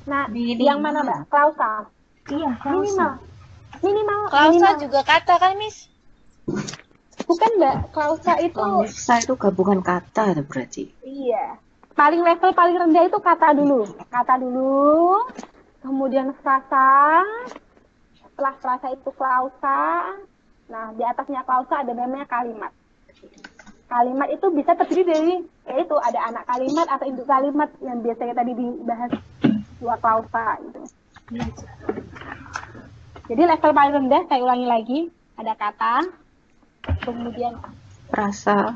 Nah, Minimal. yang mana Mbak? Klausa. Iya, klausa. Minimal. Klausa juga kata kan, Miss? Bukan Mbak, klausa itu. Klausa itu gabungan kata berarti. Iya. Level paling rendah itu kata dulu. Kata dulu. Kemudian frasa. Setelah frasa itu klausa. Nah, di atasnya klausa ada namanya kalimat. Kalimat itu bisa terdiri dari, yaitu ada anak kalimat atau induk kalimat yang biasanya tadi dibahas dua klausa gitu. Jadi level paling rendah, saya ulangi lagi, ada kata, kemudian Frasa,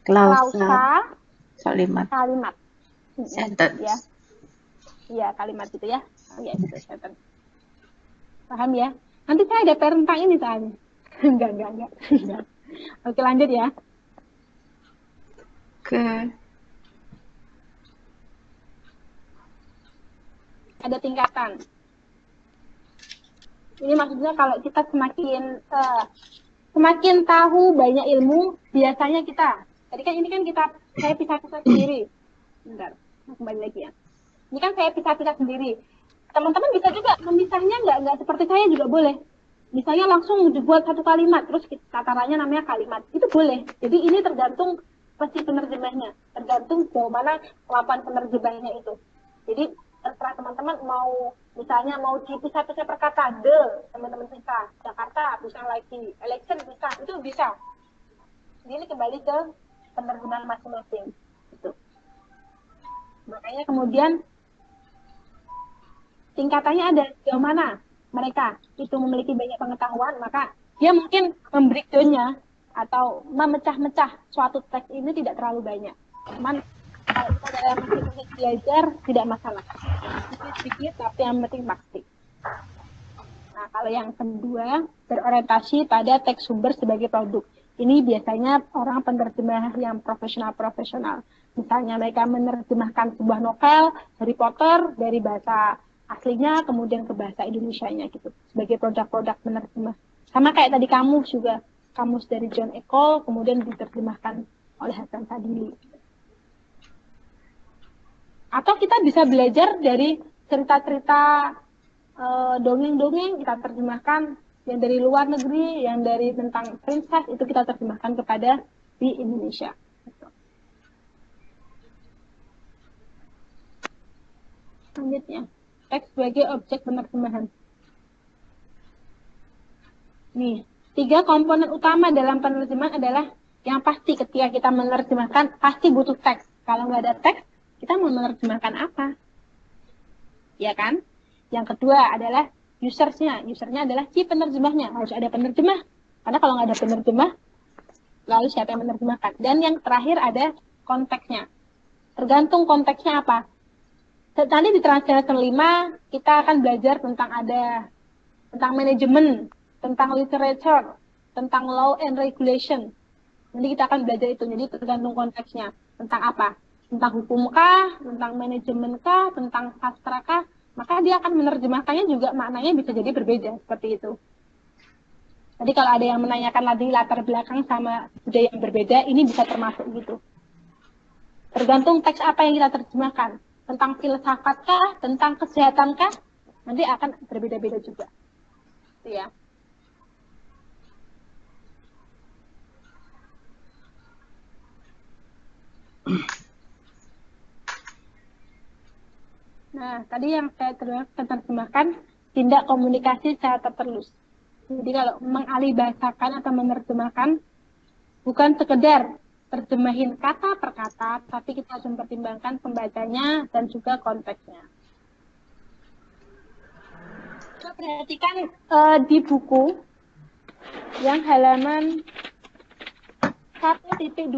klausa, kalimat, sentence. Ya. Iya, kalimat gitu ya. Iya, gitu, sentence. Paham ya? Nanti saya ada PR tentang ini soalnya. Enggak. Oke, lanjut ya. Oke. Ada tingkatan. Ini maksudnya kalau kita semakin tahu banyak ilmu, biasanya kita. Tadi kan ini kan saya pisah-pisah sendiri. Bentar, kembali lagi ya. Ini kan saya pisah-pisah sendiri. Teman-teman bisa juga memisahnya nggak seperti saya juga boleh. Misalnya langsung dibuat satu kalimat, terus tatarannya namanya kalimat. Itu boleh. Jadi ini tergantung pasti penerjemahnya. Tergantung sejauh mana kemampuan penerjemahnya itu. Jadi terserah teman-teman mau, misalnya mau dipisah-pisah per kata, teman-teman bisa. Jakarta bisa lagi, election bisa, itu bisa. Jadi ini kembali ke penerjemahan masing-masing. Gitu. Makanya kemudian tingkatannya ada sejauh mana mereka itu memiliki banyak pengetahuan, maka dia mungkin membreakdown-nya atau memecah-mecah suatu teks ini tidak terlalu banyak. Cuman kalau kita dalam masih belajar tidak masalah. Sedikit tapi yang penting pasti. Nah, kalau yang kedua berorientasi pada teks sumber sebagai produk. Ini biasanya orang penerjemah yang profesional. Misalnya mereka menerjemahkan sebuah novel Harry Potter dari bahasa aslinya kemudian ke bahasa Indonesianya gitu sebagai produk-produk penerjemah. Sama kayak tadi kamus juga, kamus dari John Ecole kemudian diterjemahkan oleh Hasan Sadili. Atau kita bisa belajar dari cerita-cerita dongeng-dongeng kita terjemahkan, yang dari luar negeri, yang dari tentang princess itu kita terjemahkan kepada di Indonesia. Selanjutnya, teks sebagai objek penerjemahan. Nih, 3 komponen utama dalam penerjemahan adalah yang pasti ketika kita menerjemahkan pasti butuh teks. Kalau nggak ada teks, kita mau menerjemahkan apa? Ya kan? Yang kedua adalah usernya. Usernya adalah si penerjemahnya. Harus ada penerjemah. Karena kalau nggak ada penerjemah, lalu siapa yang menerjemahkan? Dan yang terakhir ada konteksnya. Tergantung konteksnya apa. Tadi di translation 5, kita akan belajar tentang manajemen, tentang literature, tentang law and regulation. Nanti kita akan belajar itu. Jadi tergantung konteksnya. Tentang apa? Tentang hukumkah, tentang manajemenkah, tentang sastrakah, maka dia akan menerjemahkannya juga maknanya bisa jadi berbeda seperti itu. Jadi kalau ada yang menanyakan lagi latar belakang sama budaya yang berbeda, ini bisa termasuk gitu. Tergantung teks apa yang kita terjemahkan. Tentang filsafatkah, tentang kesehatankah, nanti akan berbeda-beda juga. Itu ya. Nah, tadi yang saya terjemahkan tindak komunikasi secara tertelus. Jadi kalau mengalihbahasakan atau menerjemahkan bukan sekedar terjemahin kata per kata, tapi kita harus mempertimbangkan pembacanya dan juga konteksnya. Kita perhatikan di buku yang halaman 1.26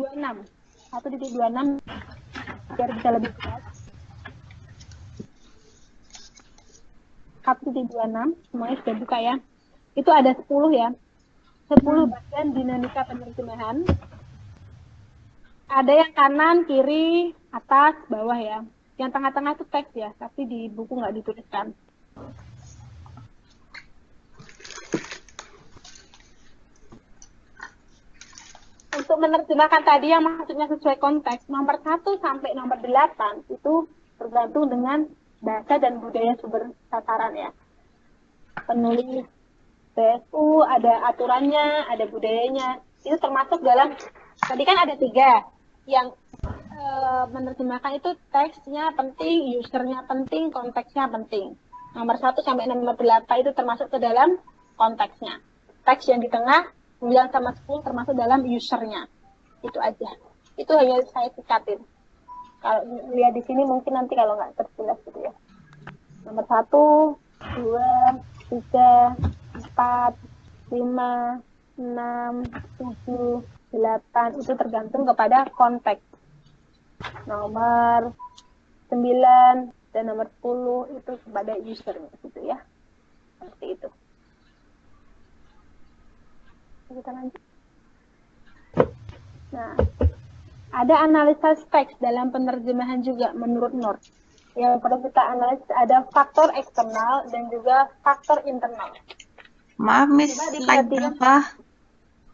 biar bisa lebih jelas. 1.26 semuanya sudah buka ya. Itu ada 10 ya. 10 bagian dinamika penerjemahan. Ada yang kanan, kiri, atas, bawah ya. Yang tengah-tengah itu teks ya, tapi di buku nggak dituliskan. Untuk menerjemahkan tadi yang maksudnya sesuai konteks, nomor 1 sampai nomor 8 itu tergantung dengan bahasa dan budaya sumber sasaran ya. Penulis BSU ada aturannya, ada budayanya. Itu termasuk dalam, tadi kan ada 3 yang menerjemahkan itu teksnya penting, usernya penting, konteksnya penting. Nomor 1 sampai nomor 8 itu termasuk ke dalam konteksnya. Teks yang di tengah 9 sama 10 termasuk dalam usernya. Itu aja. Itu hanya saya sikatin. Kalau lihat di sini mungkin nanti kalau nggak terjelas gitu ya. Nomor 1, 2, 3, 4, 5, 6, 7, 8 itu tergantung kepada konteks. Nomor 9 dan nomor 10 itu kepada usernya gitu ya. Seperti itu. Kita lanjut. Nah, ada analisa teks dalam penerjemahan juga menurut Nur. Yang perlu kita analisis ada faktor eksternal dan juga faktor internal. Maaf, Miss, Coba slide diperhatikan. berapa?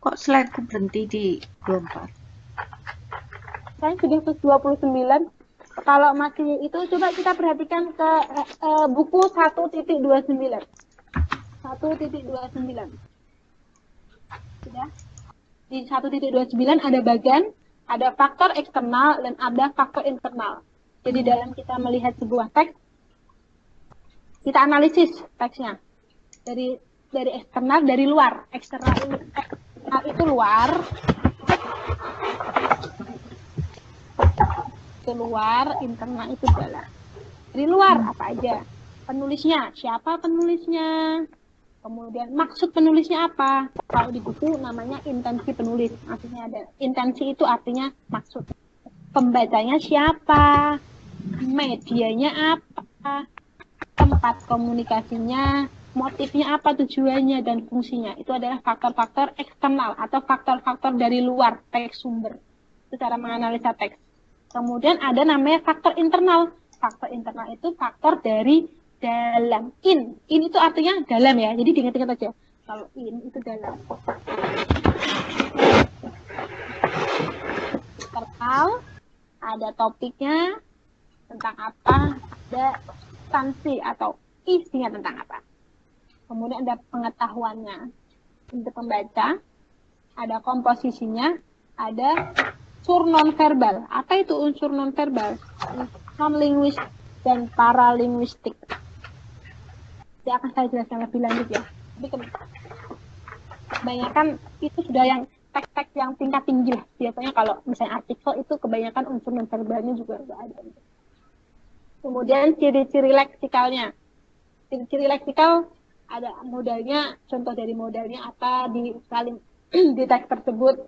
Kok slideku berhenti di 24? Saya sudah ke 29. Kalau masih itu coba kita perhatikan ke buku 1.29. 1.29. Sudah? Di 1.29 ada bagian, ada faktor eksternal dan ada faktor internal. Jadi dalam kita melihat sebuah teks, kita analisis teksnya dari eksternal, dari luar. Eksternal itu luar, internal itu dalam. Dari luar apa aja? Penulisnya, siapa penulisnya? Kemudian maksud penulisnya apa? Kalau di buku namanya intensi penulis. Maksudnya ada intensi itu artinya maksud. Pembacanya siapa? Medianya apa? Tempat komunikasinya, motifnya apa, tujuannya dan fungsinya. Itu adalah faktor-faktor eksternal atau faktor-faktor dari luar teks sumber. Itu cara menganalisa teks. Kemudian ada namanya faktor internal. Faktor internal itu faktor dari dalam. In itu artinya dalam ya. Jadi diingat-ingat aja. Kalau in itu dalam. Internal ada topiknya tentang apa, ada substansi atau isinya tentang apa. Kemudian ada pengetahuannya untuk pembaca, ada komposisinya, ada unsur non-verbal. Apa itu unsur non-verbal? Non-linguistik dan paralinguistik. Nanti akan saya jelaskan lebih lanjut ya. Tapi kebanyakan itu sudah yang teks-teks yang tingkat tinggi lah. Biasanya kalau misalnya artikel itu kebanyakan unsur non-verbalnya juga ada. Kemudian ciri-ciri leksikalnya. Ciri-ciri leksikal ada modalnya, contoh dari modalnya apa di teks tersebut.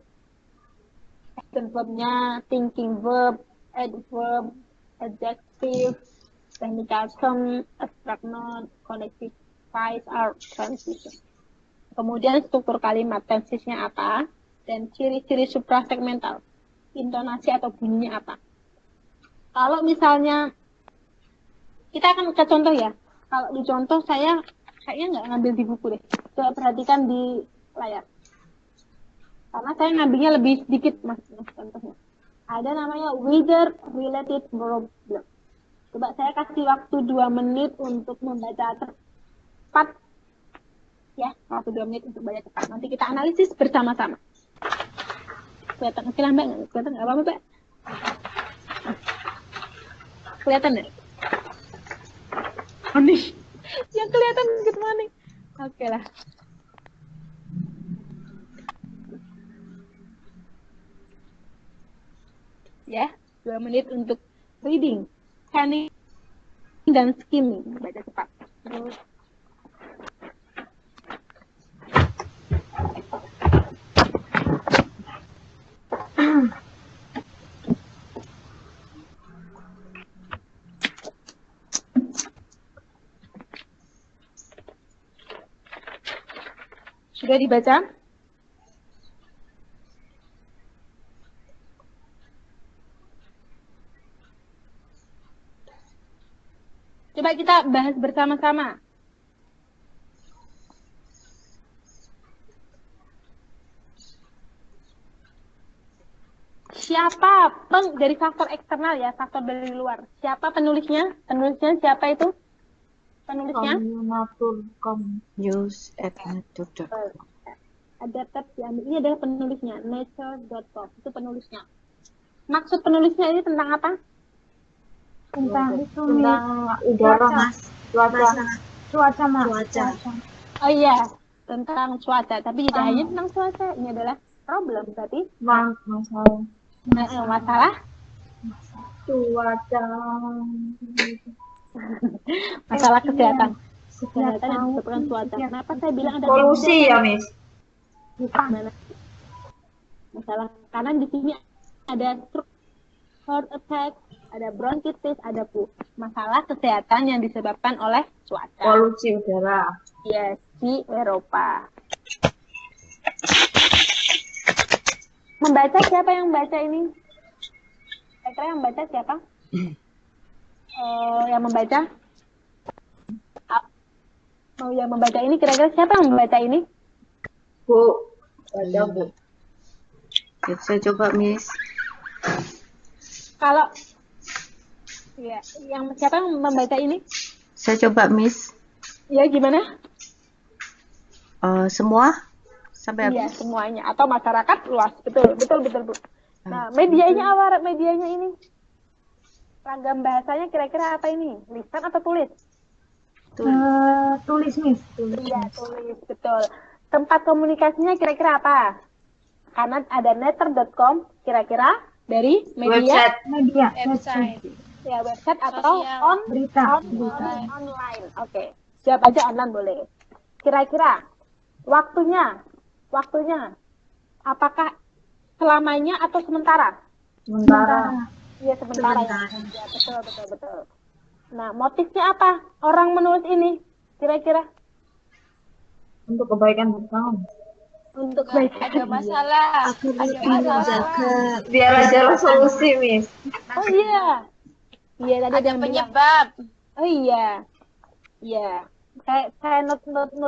Action verbnya, thinking verb, adverb, adjective, technical term, abstract noun, connective phrase, or transition. Kemudian struktur kalimat, tensisnya apa, dan ciri-ciri suprasegmental, intonasi atau bunyinya apa. Kalau misalnya, kita akan ke contoh ya. Kalau di contoh saya kayaknya nggak ngambil di buku deh. Coba perhatikan di layar. Karena saya ngambilnya lebih sedikit mas contohnya. Ada namanya whether related verb. Coba saya kasih waktu 2 menit untuk membaca cepat. Ya, waktu 2 menit untuk baca cepat. Nanti kita analisis bersama-sama. Kelihatan oke lah Mbak? Kelihatan nggak apa-apa Mbak? Kelihatan nggak? Oh nih, yang kelihatan gitu mana? Oke lah. Ya, 2 menit untuk reading, scanning, dan skimming. Baca cepat. Terus. Sudah dibaca? Coba kita bahas bersama-sama. Siapa tergantung dari faktor eksternal ya, faktor dari luar. Siapa penulisnya? Penulisnya siapa itu? Penulisnya? News@nature.com. Adapted diambil. Ini adalah penulisnya, nature.com. Itu penulisnya. Maksud penulisnya ini tentang apa? Tentang itu Tentang udara, Mas. cuaca Mas. Cuaca. Oh iya, tentang cuaca. Tapi tidak hanya tentang cuaca. Ini adalah problem berarti. Masalah Masalah cuaca. masalah kesehatan. Kesehatan yang disebabkan cuaca. Kenapa saya bilang ada Polusi ya, Miss? Mana? Masalah karena di sini ada heart attack, ada bronkitis, ada masalah kesehatan yang disebabkan oleh cuaca. Polusi udara. Yes, di Eropa. Membaca siapa yang baca ini? Kira-kira yang baca siapa? Yang membaca? Yang membaca ini kira-kira siapa yang membaca ini? Bu, baca Bu. Ya, saya coba, Miss. Kalau ya, siapa yang membaca ini? Saya coba, Miss. Ya, gimana? Semua sampai Iya, habis. semuanya atau masyarakat luas. Betul, Bu. Nah, medianya apa? Medianya ini ragam bahasanya kira-kira apa ini? Lisan atau tulis? Tulis Miss. Iya, tulis, betul. Tempat komunikasinya kira-kira apa? Karena ada nature.com, kira-kira dari media, Website. ya website atau Sosial. berita. online. Oke, siapa aja online boleh. Kira-kira waktunya, apakah selamanya atau sementara? Sementara. Iya, sementara. Ya, betul. Nah, motifnya apa? Orang menulis ini, kira-kira? Untuk kebaikan bersama. Untuk Ada masalah. Biar ada solusi, Miss. Oh iya. Iya, tadi Ada yang bilang. penyebab. Oh iya. Iya. Saya note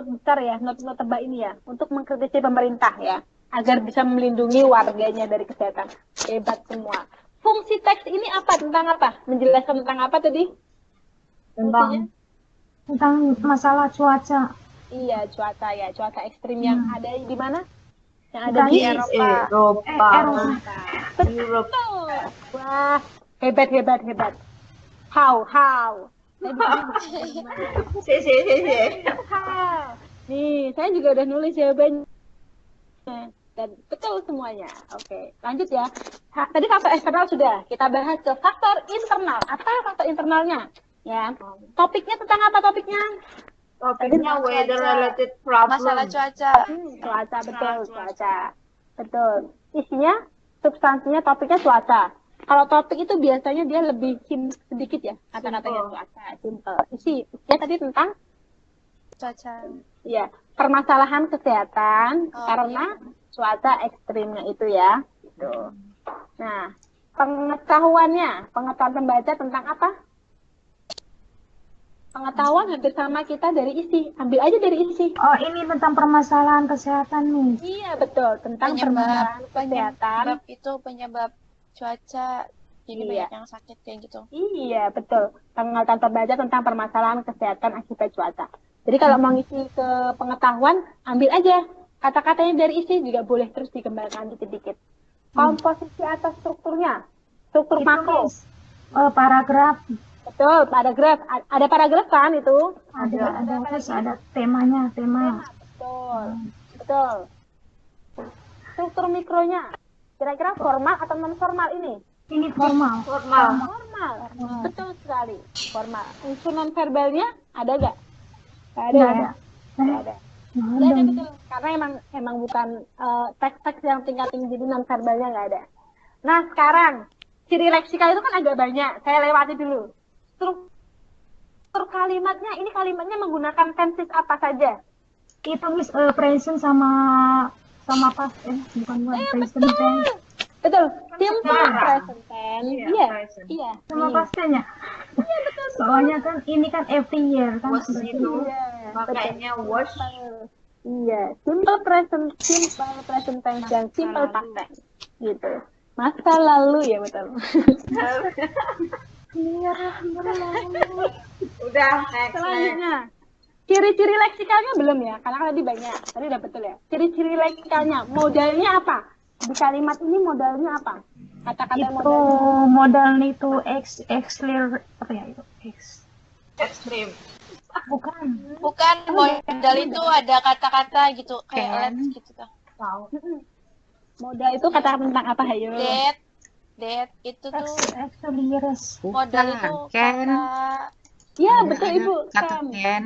besar ya, note tebal ini ya, untuk mengkritisi pemerintah ya, agar bisa melindungi warganya dari kesehatan. Hebat semua. Fungsi teks ini apa? Tentang apa? Menjelaskan tentang apa tadi? Fungsinya? Tentang masalah cuaca. Iya, cuaca ya, cuaca ekstrim yang ada di mana? Yang ada di Eropa. Eropa. Betul. Wah, hebat. How? Nih, saya juga udah nulis jawabannya. Dan betul semuanya. Oke, lanjut ya. Tadi faktor eksternal sudah. Kita bahas ke faktor internal. Apa faktor internalnya? Ya. Topiknya tentang apa topiknya? Topiknya weather related problem. Masalah cuaca. Cuaca. Betul. Isinya, substansinya, topiknya cuaca. Kalau topik itu biasanya dia lebih sedikit ya, kata-katanya cuaca, simple. Isinya tadi tentang Cuaca. ya permasalahan kesehatan Oh, karena cuaca ekstrimnya itu ya. Gitu. Nah, pengetahuan pembaca tentang apa? Pengetahuan hampir sama kita dari isi. Ambil aja dari isi. Oh, ini tentang permasalahan kesehatan Miss. Iya, betul. Tentang permasalahan kesehatan. Penyebab itu penyebab cuaca. Jadi Iya. banyak yang sakit kayak gitu. Iya, betul. Pengetahuan terbaca tentang permasalahan kesehatan akibat cuaca. Jadi kalau mau ngisi ke pengetahuan, ambil aja. Kata-katanya dari isi juga boleh terus dikembangkan dikit-dikit. Komposisi atau strukturnya. Struktur Itu makro. Miss. Paragraf. Betul, paragraf. Ada paragraf kan itu? Ada terus ada tema. Betul. Struktur mikronya. Kira-kira formal atau non formal ini? Ini formal. Formal. Betul sekali. Formal. Unsur non verbalnya ada gak? Gak ada. Nggak ada. Nggak ada. Nggak ada, betul. Karena emang bukan teks-teks yang tingkat tinggi, jadi non verbalnya nggak ada. Nah sekarang ciri leksikal itu kan agak banyak. Saya lewati dulu. Struktur kalimatnya, ini kalimatnya menggunakan tenses apa saja? Itu Miss present sama past bukan present tense. Betul. Simple present tense. Iya. Sama pastnya. Iya betul. Soalnya kan ini kan every year kan. Was itu makanya was. Iya, simple present tense dan simple past tense gitu. Masa lalu ya betul. Udah, next. Selanjutnya, ciri-ciri leksikalnya belum ya? Karena kan tadi banyak. Tadi udah betul ya. Ciri-ciri leksikalnya, modalnya apa? Di kalimat ini modalnya apa? Kata-kata Itu modalnya. modalnya itu apa ya itu? Ekstrim. Bukan. Bukan modal itu ada kata-kata gitu kayak Can. let's gitu tuh. Tahu. Modal itu kata tentang apa, Hayo? That itu tuh Acceleres. modal itu Bukan. Can. kata Ya, Ada- betul ada Ibu. Kata Can. can.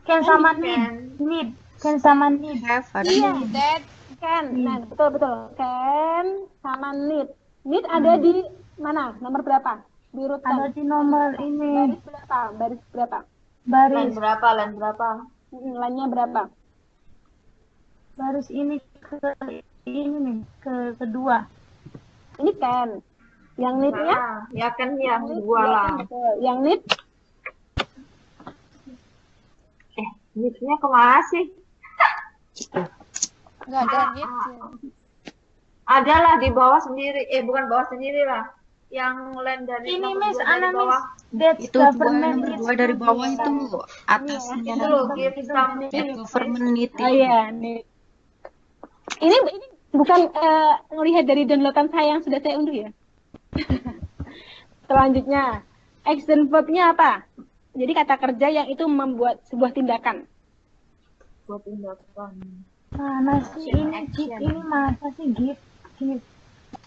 Can sama Can. need. Can sama need. Have. Ada Iya. that Can. Nah, betul. Can sama need. Need ada di mana? Nomor berapa? Di Ada urutan. di nomor ini. Baris berapa? Line Baris. berapa? Lainnya berapa? Baris ini ini nih kedua. Ini can. Yang need-nya? Nah, ya kan yang Need, dua ya lah. kan, betul. Yang need? Need-nya kemana sih? nggak ada gitu. Ada lah di bawah sendiri. Bukan bawah sendiri lah. Yang line dari Ini nomor Miss dua dari Ana bawah. Miss. That's Itu dua government nomor is dua dari bawah itu atasnya. Itu loh, give some That government need. Oh iya, need. Ini bukan melihat dari downloadan saya yang sudah saya unduh ya. Selanjutnya, action verb-nya apa? Jadi kata kerja yang itu membuat sebuah tindakan. buat tindakan. Mana sih ini gift ini masa sih gift.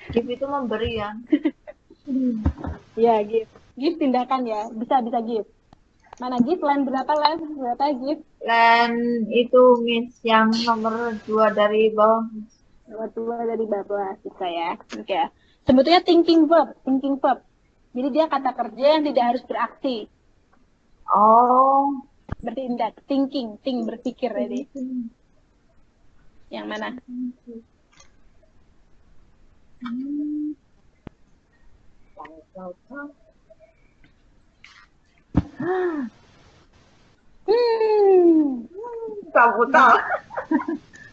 Give itu memberi ya. Ya, give. Give tindakan ya. Bisa give. Mana give? Line berapa? Give? Line itu Miss yang nomor 2 dari bawah. Nomor 2 dari bawah. Bisa ya. Oke. Sebetulnya thinking verb. Jadi dia kata kerja yang tidak harus beraksi. Oh. Bertindak. Think berpikir tadi. Yang mana? Kamu tahu.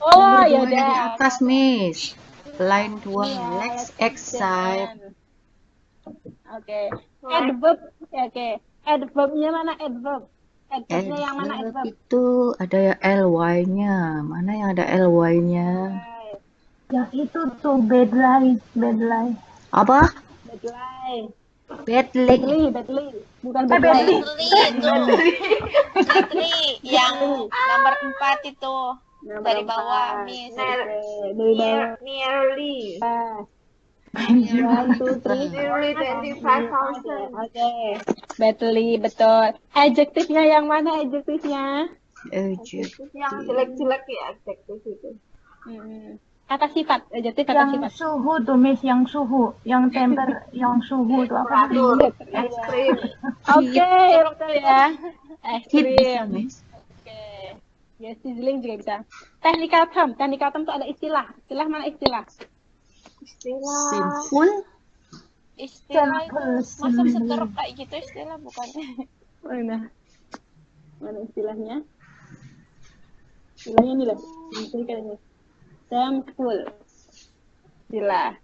Oh, Nomor ya dua dari udah. atas, Miss. Line 2. Iya, Let's let's excite. Oke. Adverb. Ya, oke. Adverb-nya mana adverb? Adverb-nya yang mana Adverb adverb? itu ada ya ly-nya. Mana yang ada ly-nya? Right. Yang itu tuh bad lie. Apa? Badly. Badly. Badly. Bukan Badly. badly. Badly yang nomor 4 itu dari bawah Miss. Dari bawah. Nearly. 1, 2, 3. Nearly 25,000. Oke. Badly, betul. Adjektifnya yang mana adjektifnya? Adjective. Yang jelek-jelek ya adjektif itu. Kata sifat. Adjektif kata Yang sifat. suhu tuh Miss, yang suhu, yang temper, yang suhu tuh apa? Temperatur, ekstrim. Oke, betul ya. Heat bisa, Ekstrim. Miss. Oke. Ya, sizzling juga bisa. Technical term itu ada istilah. Istilah mana istilah? Istilah. Simple. Istilah itu Simple. masa seteruk kayak gitu istilah bukannya. Mana istilahnya? Istilahnya ini loh. Ini. Simple. Istilah.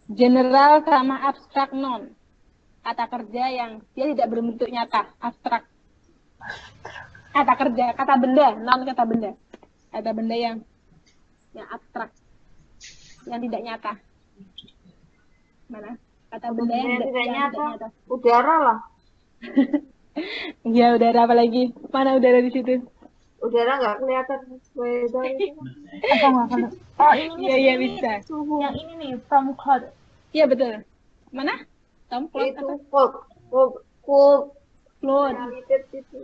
General sama abstrak noun. Kata kerja yang dia tidak berbentuk nyata, abstrak. Kata kerja, kata benda, noun kata benda. Kata benda yang abstrak. Yang tidak nyata. Mana? Kata benda yang Tidak yang nyata. Udara lah. Ya, udara apa lagi? Mana udara di situ? Udara nggak kelihatan. Weather itu. Apa? Oh ini Iya, iya bisa. yang ini nih from cloud. Iya, betul. Mana? Tom Cloud Itu apa? cold. Cloud. Itu.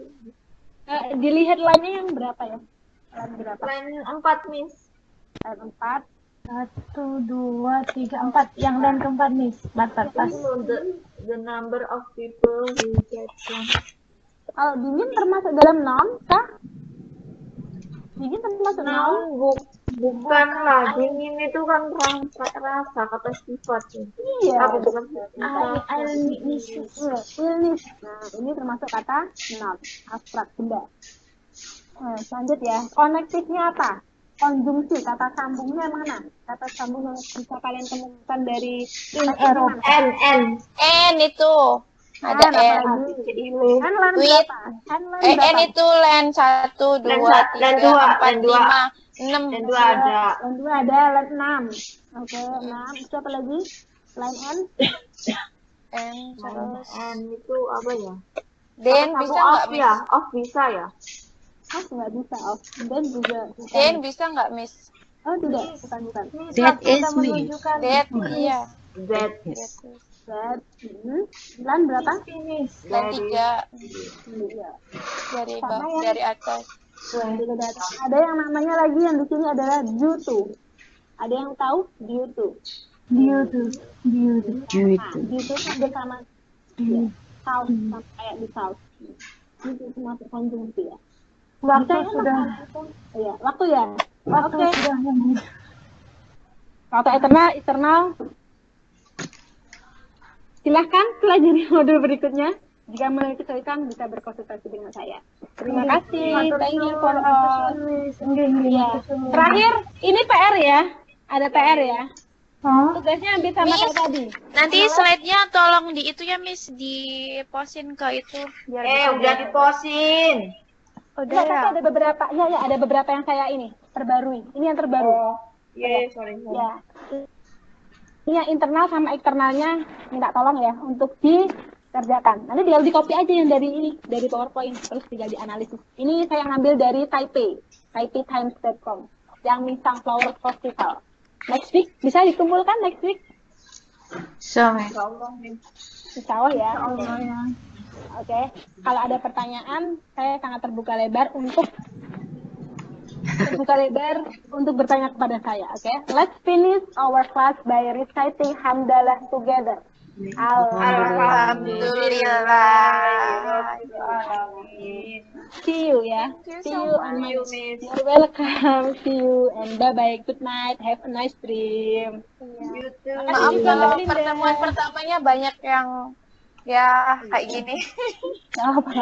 Dilihat lainnya yang berapa ya? Line berapa? Line 4 Miss. Line 4. 1, 2, 3, 4. Yang dan keempat Miss. Batas. Itu the number of people who get one. Kalau dingin termasuk dalam noun kah? Dingin termasuk noun? Bukan lah, dingin itu kan rasa kata sifat. Iya. Apa bukan? Illness. Nah, ini termasuk kata noun, abstrak benda. Lanjut ya. Konektifnya apa? konjungsi, kata sambungnya mana? Kata sambung yang bisa kalian temukan dari Eropa. N itu. Ada N. Handline With. berapa? Handline N berapa? itu len 1, 2, 3, 4, 5, 6. Dan 2 ada. Yang dua ada line 6. Oke, 6. Itu apa lagi? Line N. N terus. N itu apa ya? Den Sambung bisa off nggak Miss? ya? Off bisa ya? Off nggak bisa off. Dan juga bukan. Den bisa nggak Miss? Oh tidak, bukan. That is Kita me. menunjukkan Det iya. Z. That. Line berapa? finish. Dan 3 Iya. dari Sama ya. dari atas. Juga datang. Ada yang namanya lagi yang di sini adalah due to. Ada yang tahu due to? Due to. Nah, due to itu bersama ya, south sama kayak di south. Itu masuk konjungsi ya. Waktu Bisa ya, sudah. Iya, waktu ya. Waktu Oke. sudah yang Waktu eternal. Silahkan pelajari modul berikutnya. Jika memiliki kesulitan bisa berkonsultasi dengan saya. Terima kasih. Thank you for all. Iya. Terakhir, ini PR ya. Ada PR ya. Tugasnya ambil sama Miss. kayak tadi. Nanti slide-nya tolong di itu ya Miss, di postin ke itu biar bisa Udah diposin. Udah Enggak, ya. tapi ada beberapa. Ya, ada beberapa yang saya ini perbarui. Ini yang terbaru. Sorry. Ya. Ini yang internal sama eksternalnya minta tolong ya untuk dikerjakan. Nanti tinggal di copy aja yang dari ini, dari PowerPoint, terus tinggal dianalisis. Ini saya ngambil dari Taipei, taipei-times.com, yang Misang Flowers Festival. Next week, bisa dikumpulkan next week? So, Insya Allah ya. Oke. Kalau ada pertanyaan, saya sangat terbuka lebar untuk bertanya kepada saya. Oke. Let's finish our class by reciting hamdalah together. Alhamdulillah. See you ya. Thank you See so you on my. You, Miss. You're welcome. See you and bye bye. Good night. Have a nice dream. You too. Maaf juga, kalau Mbak Linda. pertemuan pertamanya banyak yang ya kayak gini. Apa?